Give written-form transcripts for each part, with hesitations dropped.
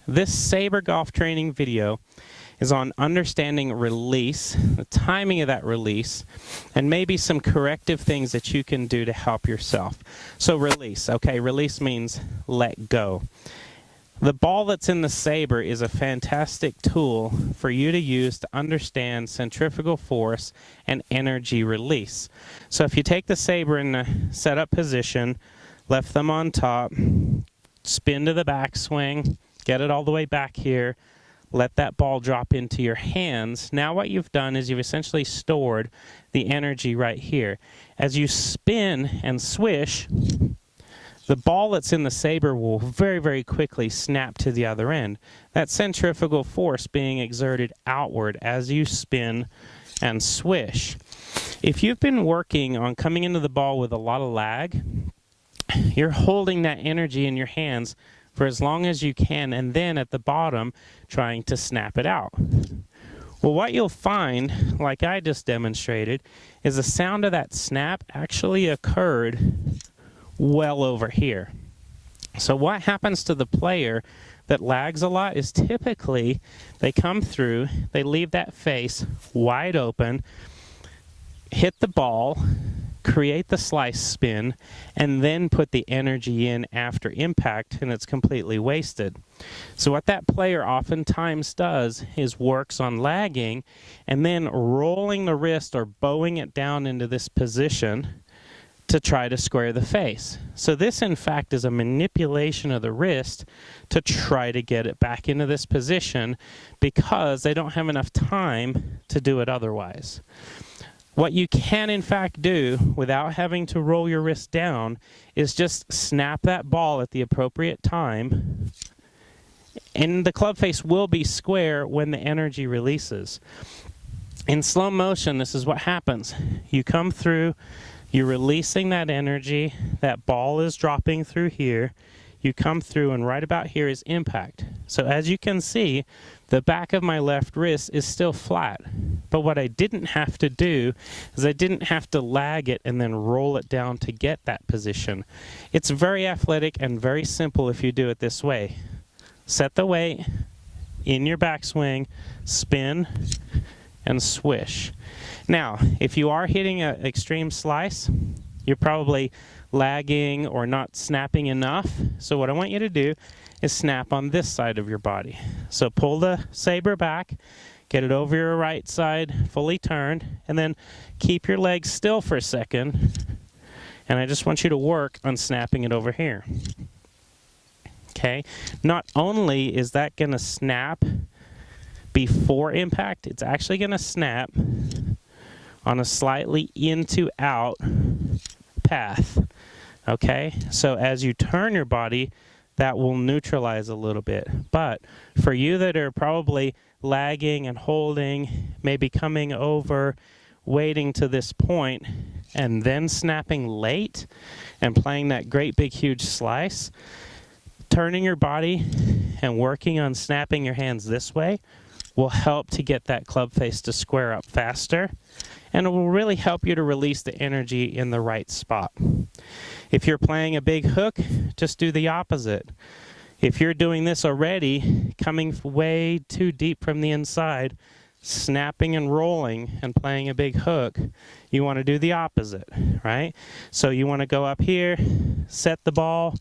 This Saber Golf training video is on understanding release, the timing of that release, and maybe some corrective things that you can do to help yourself. So release, okay, release means let go. The ball that's in the Saber is a fantastic tool for you to use to understand centrifugal force and energy release. So if you take the Saber in the setup position, left thumb on top, spin to the backswing, get it all the way back here, let that ball drop into your hands. Now what you've done is you've essentially stored the energy right here. As you spin and swish, the ball that's in the Saber will very, very quickly snap to the other end. That centrifugal force being exerted outward as you spin and swish. If you've been working on coming into the ball with a lot of lag, you're holding that energy in your hands for as long as you can, and then at the bottom trying to snap it out. Well, what you'll find, like I just demonstrated, is the sound of that snap actually occurred well over here. So what happens to the player that lags a lot is typically they come through, they leave that face wide open, hit the ball, create the slice spin, and then put the energy in after impact, and it's completely wasted. So what that player oftentimes does is works on lagging and then rolling the wrist or bowing it down into this position to try to square the face. So this in fact is a manipulation of the wrist to try to get it back into this position because they don't have enough time to do it otherwise. What you can in fact do without having to roll your wrist down is just snap that ball at the appropriate time, and the club face will be square when the energy releases. In slow motion, this is what happens. You come through, you're releasing that energy, that ball is dropping through here, you come through, and right about here is impact. So as you can see, the back of my left wrist is still flat. But what I didn't have to do is I didn't have to lag it and then roll it down to get that position. It's very athletic and very simple if you do it this way. Set the weight in your backswing, spin, and swish. Now, if you are hitting an extreme slice, you're probably lagging or not snapping enough. So what I want you to do is snap on this side of your body. So pull the Saber back, get it over your right side, fully turned, and then keep your legs still for a second. And I just want you to work on snapping it over here. Okay? Not only is that going to snap before impact, it's actually going to snap on a slightly in to out path. Okay? So as you turn your body, that will neutralize a little bit. But for you that are probably lagging and holding, maybe coming over, waiting to this point, and then snapping late and playing that great big huge slice, turning your body and working on snapping your hands this way will help to get that club face to square up faster, and it will really help you to release the energy in the right spot. If you're playing a big hook, just do the opposite. If you're doing this already, coming way too deep from the inside, snapping and rolling and playing a big hook, you want to do the opposite, right? So you want to go up here, set the ball,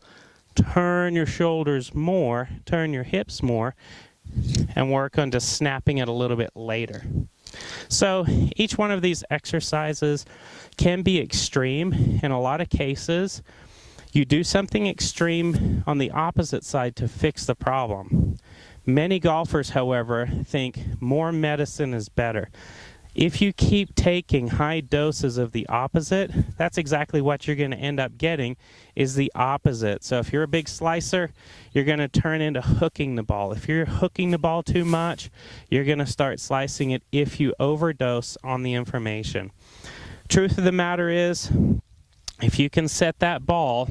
turn your shoulders more, turn your hips more, and work on just snapping it a little bit later. So each one of these exercises can be extreme. In a lot of cases, you do something extreme on the opposite side to fix the problem. Many golfers, however, think more medicine is better. If you keep taking high doses of the opposite, that's exactly what you're going to end up getting, is the opposite. So if you're a big slicer, you're going to turn into hooking the ball. If you're hooking the ball too much, you're going to start slicing it if you overdose on the information. Truth of the matter is, if you can set that ball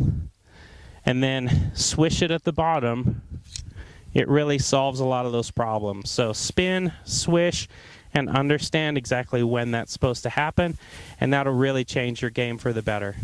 and then swish it at the bottom, it really solves a lot of those problems. So spin, swish, and understand exactly when that's supposed to happen, and that'll really change your game for the better.